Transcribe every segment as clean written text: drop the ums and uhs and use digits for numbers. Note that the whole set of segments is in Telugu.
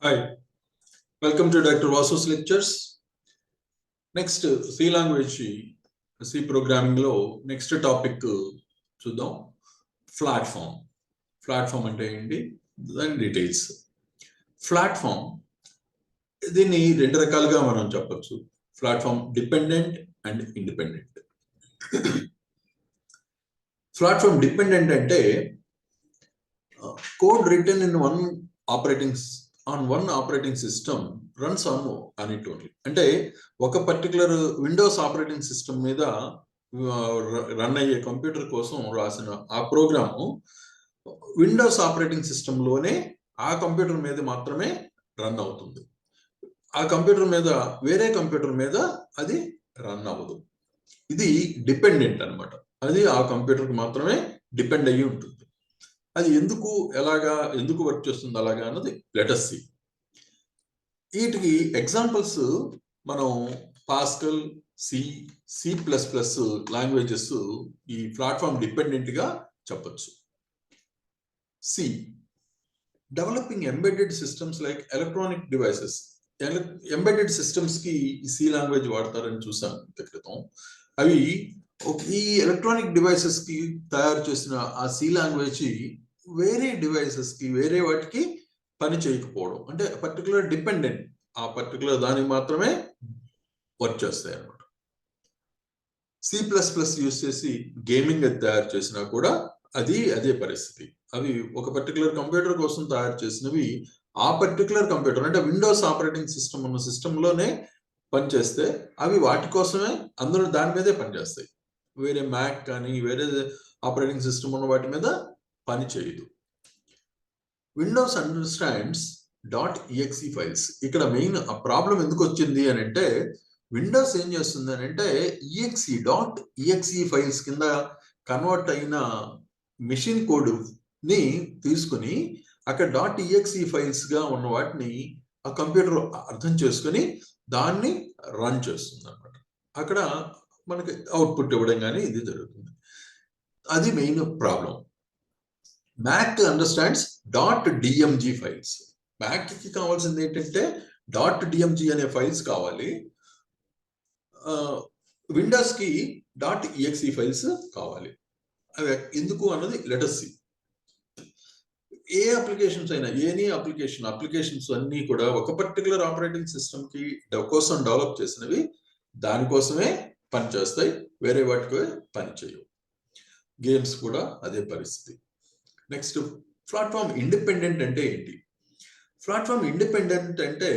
Hi, welcome to Dr. VASU'S lectures. Next, C language, C programming lo next topic చూద్దాం ప్లాట్ఫామ్. ప్లాట్ఫామ్ అంటే ఏంటి దాని డీటెయిల్స్. ప్లాట్ఫామ్ దీన్ని రెండు రకాలుగా మనం చెప్పొచ్చు. Platform dependent and independent. Platform dependent అంటే code written in one operating system runs on it only. అంటే ఒక పర్టికులర్ విండోస్ ఆపరేటింగ్ సిస్టమ్ మీద రన్ అయ్యే కంప్యూటర్ కోసం రాసిన ఆ ప్రోగ్రాము విండోస్ ఆపరేటింగ్ సిస్టంలోనే ఆ కంప్యూటర్ మీద మాత్రమే రన్ అవుతుంది. ఆ కంప్యూటర్ మీద వేరే కంప్యూటర్ మీద అది రన్ అవ్వదు. ఇది డిపెండెంట్ అన్నమాట. అది ఆ కంప్యూటర్కి మాత్రమే డిపెండ్ అయ్యి ఉంటుంది. అది ఎందుకు వర్క్ చేస్తుంది అలాగా అన్నది లెటస్ సి. వీటికి ఎగ్జాంపుల్స్ మనం Pascal, C plus plus languages ఈ ప్లాట్ఫామ్ డిపెండెంట్ గా చెప్పచ్చు. C developing embedded systems like electronic devices. Embedded systems కి సి లాంగ్వేజ్ వాడతారని చూసాను క్రితం. అవి ఈ ఎలక్ట్రానిక్ డివైసెస్ కి తయారు చేసిన ఆ సి లాంగ్వేజ్ వేరే డివైసెస్ కి వేరే వాటికి పని చేయకపోవడం, అంటే పర్టికులర్ డిపెండెంట్ ఆ పర్టికులర్ దానికి మాత్రమే వర్క్ చేస్తాయి అన్నమాట. సి ప్లస్ ప్లస్ యూజ్ చేసి గేమింగ్ అది తయారు చేసినా కూడా అదే పరిస్థితి. అవి ఒక పర్టికులర్ కంప్యూటర్ కోసం తయారు చేసినవి ఆ పర్టికులర్ కంప్యూటర్ అంటే విండోస్ ఆపరేటింగ్ సిస్టమ్ ఉన్న సిస్టంలోనే పనిచేస్తే అవి వాటి కోసమే అందులో దాని మీదే పనిచేస్తాయి. వేరే మ్యాక్ కానీ వేరే ఆపరేటింగ్ సిస్టమ్ ఉన్న వాటి మీద పని చేయదు. Windows understands .exe files. ఇక్కడ మెయిన్ ఆ ప్రాబ్లం ఎందుకు వచ్చింది అని అంటే విండోస్ ఏం చేస్తుంది అని అంటే .exe ఫైల్స్ కింద కన్వర్ట్ అయిన మెషిన్ కోడ్ ని తీసుకుని అక్కడ .exe ఫైల్స్ గా ఉన్న వాటిని ఆ కంప్యూటర్ అర్థం చేసుకుని దాన్ని రన్ చేస్తుంది అన్నమాట. అక్కడ మనకి అవుట్పుట్ ఇవ్వడం కానీ ఇది జరుగుతుంది. అది main problem. Mac understands .dmg files. Mac కి కావాల్సింది ఏంటంటే .dmg అనే ఫైల్స్ కావాలి. విండోస్ కి .exe ఫైల్స్ కావాలి. అవి ఎందుకు అన్నది లెటస్ సి. ఏ అప్లికేషన్స్ అయినా అప్లికేషన్స్ అన్ని కూడా ఒక పర్టికులర్ ఆపరేటింగ్ సిస్టమ్ కి కోసం డెవలప్ చేసినవి దానికోసమే పనిచేస్తాయి, వేరే వాటికి పని చేయవు. గేమ్స్ కూడా అదే పరిస్థితి. నెక్స్ట్, ప్లాట్ఫామ్ ఇండిపెండెంట్ అంటే ఏంటి? ప్లాట్ఫామ్ ఇండిపెండెంట్ అంటే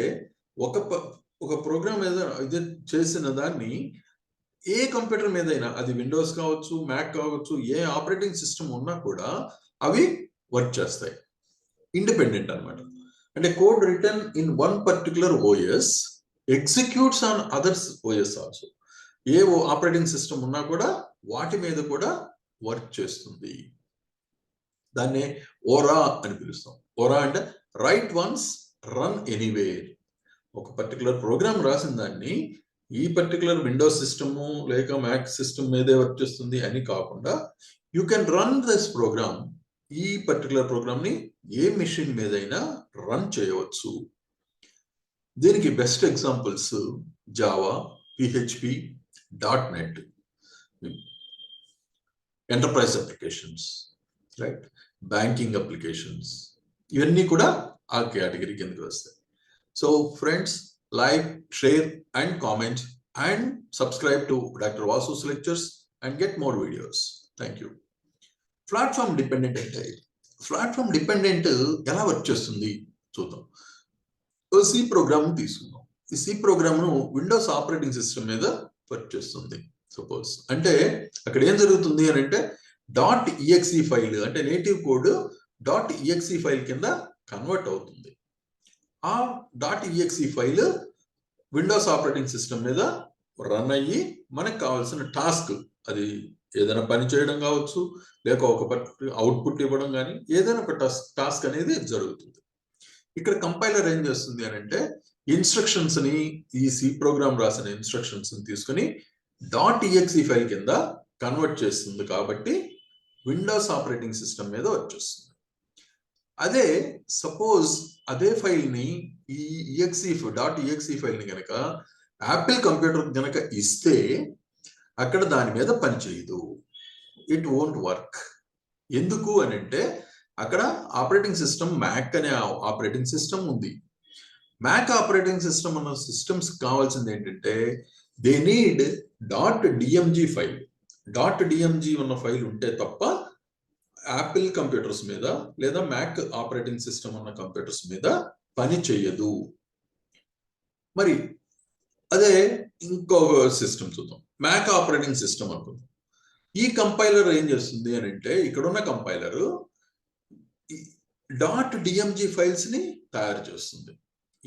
ఒక ప్రోగ్రామ్ మీద ఇది చేసిన దాన్ని ఏ కంప్యూటర్ మీదైనా, అది విండోస్ కావచ్చు, మ్యాక్ కావచ్చు, ఏ ఆపరేటింగ్ సిస్టమ్ ఉన్నా కూడా అవి వర్క్ చేస్తాయి. ఇండిపెండెంట్ అన్నమాట. అంటే code written in one particular OS executes on others OS also. A operating system ఉన్నా కూడా వాటి మీద కూడా వర్క్ చేస్తుంది. దాన్ని ఓరా అని పిలుస్తాం. ఓరా అంటే రైట్ వన్స్ రన్ ఎనీవేర్. ఒక పర్టికులర్ ప్రోగ్రామ్ రాసిన దాన్ని ఈ పర్టికులర్ విండోస్ సిస్టము లేక మ్యాక్ సిస్టమ్ మీదే వర్క్ చేస్తుంది అని కాకుండా you can run this program, ఈ పర్టికులర్ ప్రోగ్రామ్ ని ఏ మెషిన్ మీదైనా రన్ చేయవచ్చు. దీనికి best examples Java, PHP, .NET, enterprise applications, right, banking applications, ఇవన్నీ కూడా ఆ కేటగిరీ కిందకి వస్తాయి. So friends, like, share and comment and subscribe to doctor Vasu's lectures and get more videos. Thank you. Platform dependent అంటే ప్లాట్ఫామ్ డిపెండెంట్ ఎలా వర్క్ చేస్తుంది చూద్దాం. సి ప్రోగ్రామ్ తీసుకుందాం. ఈ సి ప్రోగ్రామ్ ను విండోస్ ఆపరేటింగ్ సిస్టమ్ మీద వర్క్ చేస్తుంది సపోజ్. అంటే అక్కడ ఏం జరుగుతుంది అని అంటే .exe ఫైల్ అంటే నేటివ్ కోడ్ .exe ఫైల్ కింద కన్వర్ట్ అవుతుంది. ఆ .exe file Windows operating system మీద రన్ అయ్యి మనకు కావాల్సిన టాస్క్, అది ఏదైనా పని చేయడం కావచ్చు, లేక ఒక అవుట్పుట్ ఇవ్వడం కానీ ఏదైనా ఒక టాస్క్ అనేది జరుగుతుంది. ఇక్కడ కంపైలర్ ఏం చేస్తుంది అని అంటే ఇన్స్ట్రక్షన్స్ ని, ఈ సి ప్రోగ్రామ్ రాసిన ఇన్స్ట్రక్షన్స్ ని తీసుకుని .exe ఫైల్ కింద కన్వర్ట్ చేస్తుంది. కాబట్టి విండోస్ ఆపరేటింగ్ సిస్టమ్ మీద వచ్చేస్తుంది. అదే సపోజ్ అదే ఫైల్ని ఈ exe ఫైల్ని కనుక యాపిల్ కంప్యూటర్ కనుక ఇస్తే అక్కడ దాని మీద పని చేయదు. It won't work. ఎందుకు అని అంటే అక్కడ ఆపరేటింగ్ సిస్టమ్ మ్యాక్ అనే ఆపరేటింగ్ సిస్టమ్ ఉంది. మ్యాక్ ఆపరేటింగ్ సిస్టమ్ అన్న సిస్టమ్స్ కావాల్సింది ఏంటంటే they need .dmg file. .dmg ఉన్న ఫైల్ ఉంటే తప్ప యాపిల్ కంప్యూటర్స్ మీద లేదా మ్యాక్ ఆపరేటింగ్ సిస్టమ్ ఉన్న కంప్యూటర్స్ మీద పని చేయదు. మరి అదే ఇంకొక సిస్టమ్ చూద్దాం. మ్యాక్ ఆపరేటింగ్ సిస్టమ్ అనుకుందాం. ఈ కంపైలర్ ఏం చేస్తుంది అని అంటే ఇక్కడున్న కంపైలర్ .dmg ఫైల్స్ ని తయారు చేస్తుంది.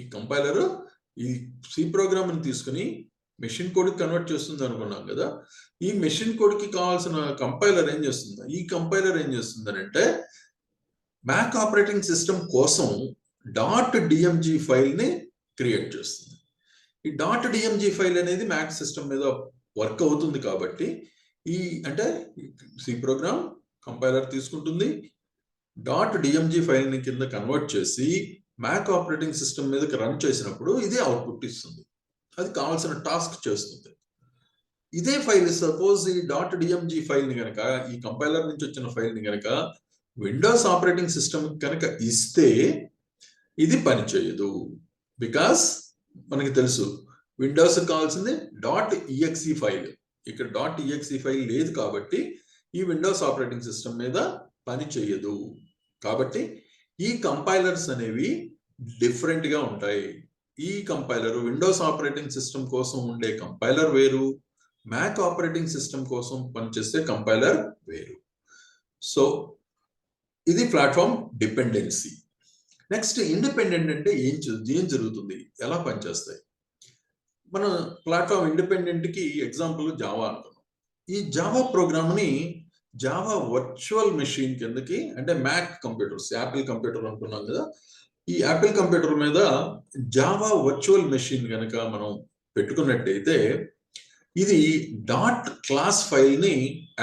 ఈ కంపైలర్ ఈ సి ప్రోగ్రామ్ ని తీసుకుని మెషిన్ కోడ్ కన్వర్ట్ చేస్తుంది అనుకున్నాం కదా. ఈ మెషిన్ కోడ్ కి కావాల్సిన కంపైలర్ ఏం చేస్తుంది? ఈ కంపైలర్ ఏం చేస్తుంది అంటే మ్యాక్ ఆపరేటింగ్ సిస్టమ్ కోసం .dmg ఫైల్ ని క్రియేట్ చేస్తుంది. ఈ .dmg ఫైల్ అనేది మ్యాక్ సిస్టమ్ మీద వర్క్ అవుతుంది కాబట్టి ఈ అంటే సి ప్రోగ్రామ్ కంపైలర్ తీసుకుంటుంది, .dmg ఫైల్ ని కింద కన్వర్ట్ చేసి మ్యాక్ ఆపరేటింగ్ సిస్టమ్ మీదకి రన్ చేసినప్పుడు ఇదే అవుట్పుట్ ఇస్తుంది. అది కావాల్సిన టాస్క్ చేస్తుంది. ఇదే ఫైల్ సపోజ్ ఈ .dmg ఫైల్ ని కనుక ఈ కంపైలర్ నుంచి వచ్చిన ఫైల్ ని కనుక విండోస్ ఆపరేటింగ్ సిస్టమ్ కనుక ఇస్తే ఇది పని చేయదు. బికాస్ మనకి తెలుసు విండోస్ కావాల్సింది .exe ఫైల్. ఇక్కడ .exe ఫైల్ లేదు కాబట్టి ఈ విండోస్ ఆపరేటింగ్ సిస్టమ్ మీద పని చేయదు. కాబట్టి ఈ కంపైలర్స్ అనేవి డిఫరెంట్ గా ఉంటాయి. ఈ కంపైలర్ విండోస్ ఆపరేటింగ్ సిస్టమ్ కోసం ఉండే కంపైలర్ వేరు, మ్యాక్ ఆపరేటింగ్ సిస్టమ్ కోసం పనిచేసే కంపైలర్ వేరు. సో ఇది ప్లాట్ఫామ్ డిపెండెన్సీ. నెక్స్ట్ ఇండిపెండెంట్ అంటే ఏం జరుగుతుంది, ఎలా పనిచేస్తాయి? మన ప్లాట్ఫామ్ ఇండిపెండెంట్ కి ఎగ్జాంపుల్ జావా అనుకున్నాం. ఈ జావా ప్రోగ్రామ్ ని జావా వర్చువల్ మెషిన్ కిందకి అంటే మ్యాక్ కంప్యూటర్స్ యాపిల్ కంప్యూటర్ అనుకున్నాం కదా. ఈ యాపిల్ కంప్యూటర్ మీద జావా వర్చువల్ మెషిన్ కనుక మనం పెట్టుకున్నట్టయితే ఇది .క్లాస్ ఫైల్ ని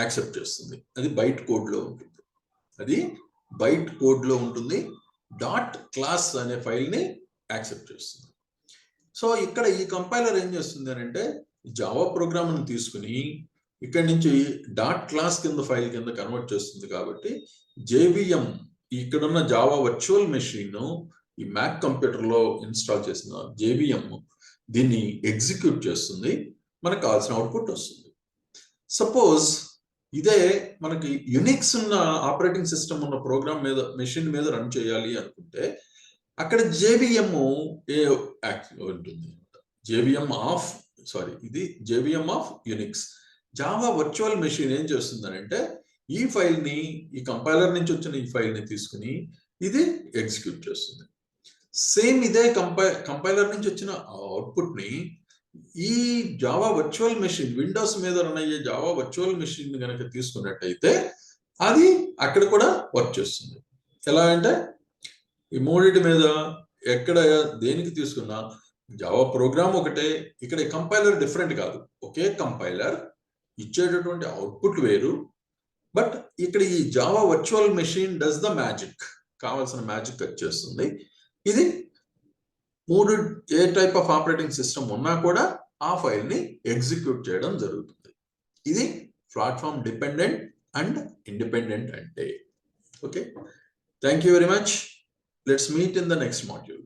యాక్సెప్ట్ చేస్తుంది. అది బైట్ కోడ్ లో ఉంటుంది. అది బైట్ కోడ్ లో ఉంటుంది. .క్లాస్ అనే ఫైల్ ని యాక్సెప్ట్ చేస్తుంది. సో ఇక్కడ ఈ కంపైలర్ ఏం చేస్తుంది అని అంటే జావా ప్రోగ్రామ్ ని తీసుకుని ఇక్కడ నుంచి .క్లాస్ కింద ఫైల్ కింద కన్వర్ట్ చేస్తుంది. కాబట్టి JVM ఇక్కడున్న జావా వర్చువల్ మెషిన్ ఈ మ్యాక్ కంప్యూటర్ లో ఇన్స్టాల్ చేసిన JVM దీన్ని ఎగ్జిక్యూట్ చేస్తుంది. మనకు కావాల్సిన అవుట్పుట్ వస్తుంది. సపోజ్ ఇదే మనకి యునిక్స్ ఉన్న ఆపరేటింగ్ సిస్టమ్ ఉన్న ప్రోగ్రామ్ మీద మెషిన్ మీద రన్ చేయాలి అనుకుంటే అక్కడ JVM ఉంటుంది. ఇది JVM of Unix. Java virtual machine ఏం చేస్తుందనంటే ఈ ఫైల్ ని ఈ కంపైలర్ నుంచి వచ్చిన ఈ ఫైల్ ని తీసుకుని ఇది ఎగ్జిక్యూట్ చేస్తుంది. సేమ్ ఇదే కంపైలర్ నుంచి వచ్చిన అవుట్పుట్ ని ఈ జావా వర్చువల్ మెషిన్ విండోస్ మీద రన్ అయ్యే జావా వర్చువల్ మెషిన్ కనుక తీసుకున్నట్టయితే అది అక్కడ కూడా వర్క్ చేస్తుంది. ఎలా అంటే ఈ మూడింటి మీద ఎక్కడ దేనికి తీసుకున్నా జావా ప్రోగ్రామ్ ఒకటే, ఇక్కడ కంపైలర్ డిఫరెంట్ కాదు. ఒకే కంపైలర్ ఇచ్చేటటువంటి అవుట్పుట్ వేరు. బట్ ఇక్కడ ఈ Java virtual machine does the magic. కావాల్సిన మ్యాజిక్ వచ్చేస్తుంది. ఇది మూడు ఏ టైప్ ఆఫ్ ఆపరేటింగ్ సిస్టమ్ ఉన్నా కూడా ఆ ఫైల్ ని ఎగ్జిక్యూట్ చేయడం జరుగుతుంది. ఇది ప్లాట్ఫామ్ డిపెండెంట్ అండ్ ఇండిపెండెంట్ అంటే. Okay, thank you very much. Let's meet in the next module.